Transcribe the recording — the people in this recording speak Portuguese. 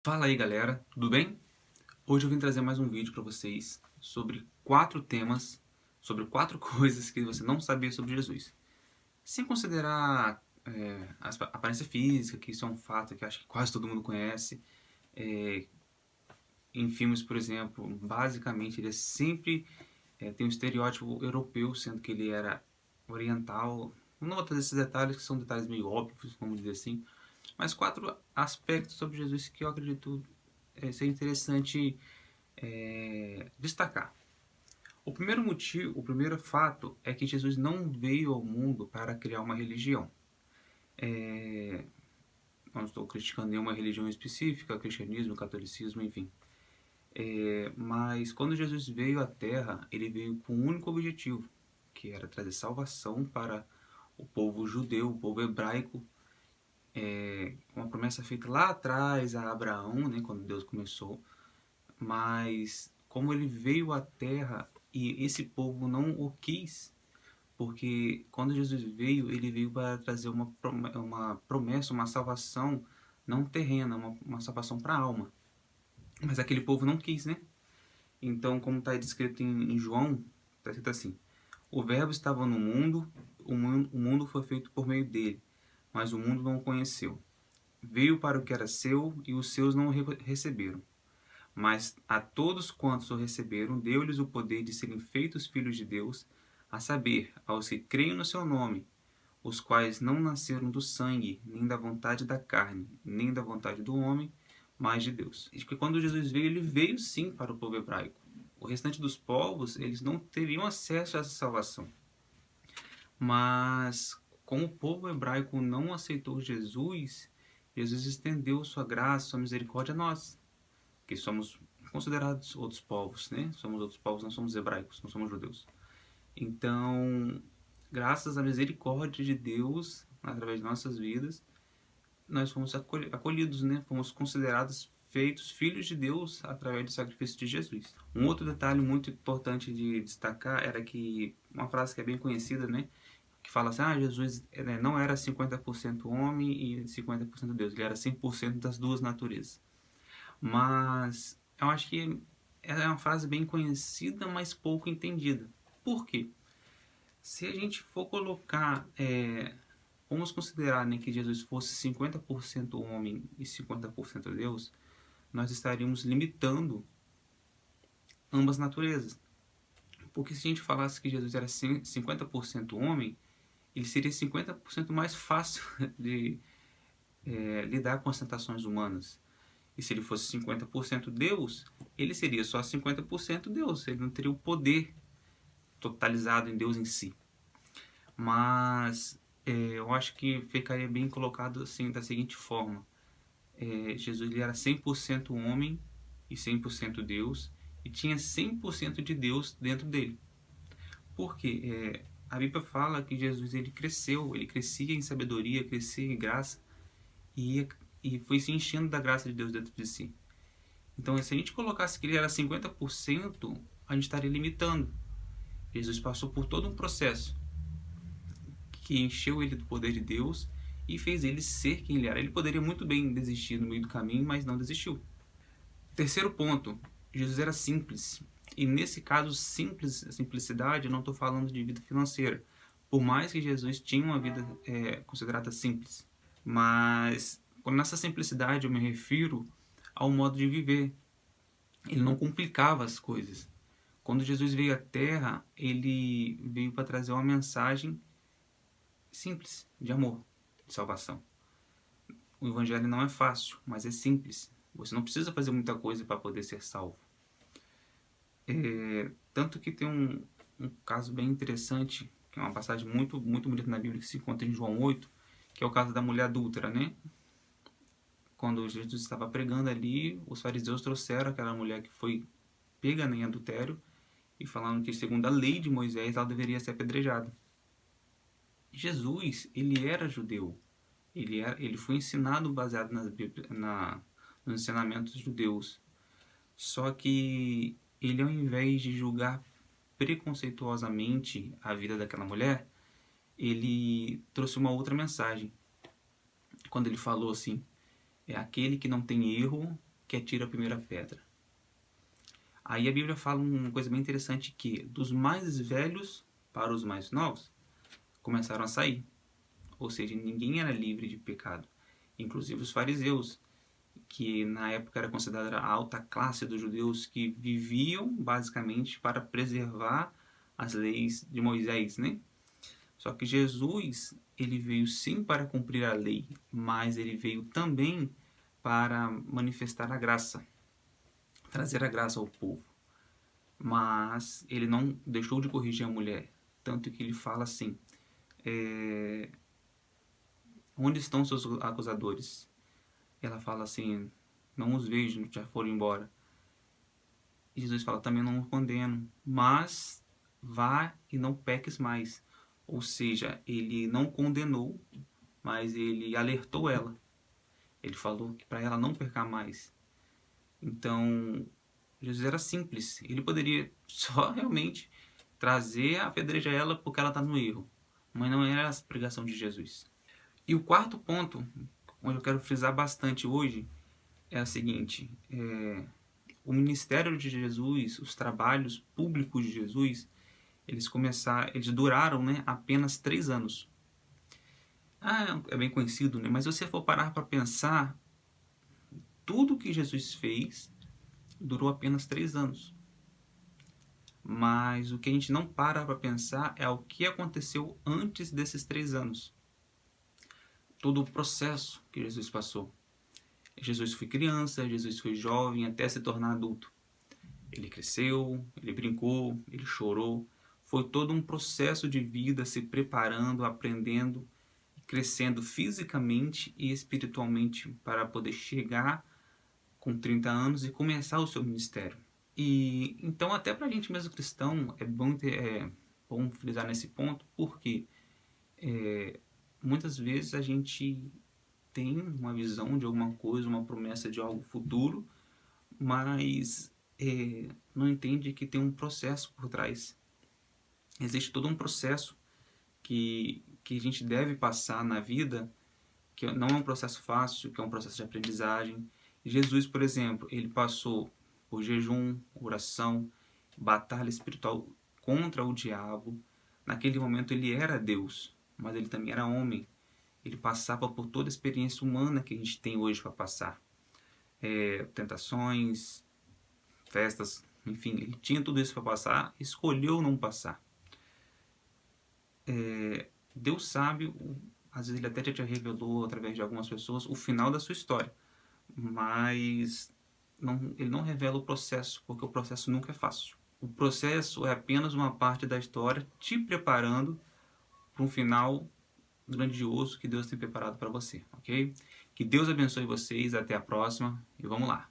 Fala aí galera, tudo bem? Hoje eu vim trazer mais um vídeo para vocês sobre 4 temas, sobre 4 coisas que você não sabia sobre Jesus. Sem considerar a aparência física, que isso é um fato que acho que quase todo mundo conhece. É, em filmes, por exemplo, basicamente ele é sempre tem um estereótipo europeu, sendo que ele era oriental. Não vou trazer esses detalhes que são detalhes meio óbvios, vamos dizer assim, mas 4 aspectos sobre Jesus que eu acredito ser interessante destacar. O primeiro motivo, o primeiro fato é que Jesus não veio ao mundo para criar uma religião. Não estou criticando nenhuma religião específica, cristianismo, catolicismo, enfim. Mas quando Jesus veio à Terra, ele veio com um único objetivo, que era trazer salvação para o povo judeu, o povo hebraico. Uma promessa feita lá atrás a Abraão, né, quando Deus começou. Mas como ele veio à Terra e esse povo não o quis, porque quando Jesus veio, ele veio para trazer uma promessa, uma salvação não terrena, uma salvação para a alma. Mas aquele povo não quis, né? Então, como está descrito em João, está escrito assim: O Verbo estava no mundo, o mundo foi feito por meio dele, mas o mundo não o conheceu. Veio para o que era seu e os seus não o receberam. Mas a todos quantos o receberam, deu-lhes o poder de serem feitos filhos de Deus, a saber, aos que creem no seu nome, os quais não nasceram do sangue, nem da vontade da carne, nem da vontade do homem, mas de Deus. E que quando Jesus veio, ele veio sim para o povo hebraico. O restante dos povos, eles não teriam acesso a essa salvação. Mas como o povo hebraico não aceitou Jesus, Jesus estendeu sua graça, sua misericórdia a nós, que somos considerados outros povos, né? Somos outros povos, não somos hebraicos, não somos judeus. Então, graças à misericórdia de Deus, através de nossas vidas, nós fomos acolhidos, né? Fomos considerados feitos filhos de Deus através do sacrifício de Jesus. Um outro detalhe muito importante de destacar era que uma frase que é bem conhecida, né? Que fala assim: Jesus não era 50% homem e 50% Deus, ele era 100% das duas naturezas. Mas eu acho que é uma frase bem conhecida, mas pouco entendida. Por quê? Se a gente for colocar, vamos considerar, né, que Jesus fosse 50% homem e 50% Deus, nós estaríamos limitando ambas naturezas. Porque se a gente falasse que Jesus era 50% homem, ele seria 50% mais fácil de lidar com as tentações humanas. E se ele fosse 50% Deus, ele seria só 50% Deus. Ele não teria o poder totalizado em Deus em si. Mas eu acho que ficaria bem colocado assim da seguinte forma: Jesus ele era 100% homem e 100% Deus, e tinha 100% de Deus dentro dele. Por quê? A Bíblia fala que Jesus ele cresceu, ele crescia em sabedoria, crescia em graça, e, e foi se enchendo da graça de Deus dentro de si. Então, se a gente colocasse que ele era 50%, a gente estaria limitando. Jesus passou por todo um processo que encheu ele do poder de Deus e fez ele ser quem ele era. Ele poderia muito bem desistir no meio do caminho, mas não desistiu. Terceiro ponto, Jesus era simples. E nesse caso, simples, simplicidade, eu não estou falando de vida financeira. Por mais que Jesus tinha uma vida considerada simples. Mas, nessa simplicidade, eu me refiro ao modo de viver. Ele não complicava as coisas. Quando Jesus veio à Terra, ele veio para trazer uma mensagem simples, de amor, de salvação. O Evangelho não é fácil, mas é simples. Você não precisa fazer muita coisa para poder ser salvo. Tanto que tem um caso bem interessante, que é uma passagem muito, muito bonita na Bíblia, que se encontra em João 8, que é o caso da mulher adúltera, né? Quando Jesus estava pregando ali, os fariseus trouxeram aquela mulher que foi pega em adultério e falando que, segundo a lei de Moisés, ela deveria ser apedrejada. Jesus, ele era judeu. Ele foi ensinado baseado nos ensinamentos judeus. Só que ele, ao invés de julgar preconceituosamente a vida daquela mulher, ele trouxe uma outra mensagem. Quando ele falou assim: aquele que não tem erro, que atire a primeira pedra. Aí a Bíblia fala uma coisa bem interessante, que dos mais velhos para os mais novos começaram a sair. Ou seja, ninguém era livre de pecado. Inclusive os fariseus, que na época era considerada a alta classe dos judeus, que viviam basicamente para preservar as leis de Moisés, né? Só que Jesus, ele veio sim para cumprir a lei, mas ele veio também para manifestar a graça, trazer a graça ao povo. Mas ele não deixou de corrigir a mulher, tanto que ele fala assim, onde estão seus acusadores? Ela fala assim, não os vejo, já foram embora. E Jesus fala, também não o condeno, mas vá e não peques mais. Ou seja, ele não condenou, mas ele alertou ela. Ele falou que para ela não pecar mais. Então, Jesus era simples. Ele poderia só realmente trazer, apedrejar ela porque ela está no erro. Mas não era a pregação de Jesus. E o quarto ponto, onde eu quero frisar bastante hoje, é o seguinte: o ministério de Jesus, os trabalhos públicos de Jesus, eles duraram, né, apenas 3 anos. É bem conhecido, né? Mas se você for parar para pensar, tudo que Jesus fez durou apenas 3 anos. Mas o que a gente não para pensar é o que aconteceu antes desses 3 anos. Todo o processo que Jesus passou. Jesus foi criança, Jesus foi jovem até se tornar adulto. Ele cresceu, ele brincou, ele chorou. Foi todo um processo de vida, se preparando, aprendendo, crescendo fisicamente e espiritualmente para poder chegar com 30 anos e começar o seu ministério. E então até para a gente mesmo cristão é bom frisar nesse ponto, porque muitas vezes a gente tem uma visão de alguma coisa, uma promessa de algo futuro, mas não entende que tem um processo por trás. Existe todo um processo que a gente deve passar na vida, que não é um processo fácil, que é um processo de aprendizagem. Jesus, por exemplo, ele passou por jejum, oração, batalha espiritual contra o diabo. Naquele momento ele era Deus, mas ele também era homem. Ele passava por toda a experiência humana que a gente tem hoje para passar. Tentações, festas, enfim, ele tinha tudo isso para passar, escolheu não passar. Deus sabe, às vezes ele até já te revelou através de algumas pessoas o final da sua história, mas ele não revela o processo, porque o processo nunca é fácil. O processo é apenas uma parte da história te preparando para um final grandioso que Deus tem preparado para você, ok? Que Deus abençoe vocês, até a próxima e vamos lá!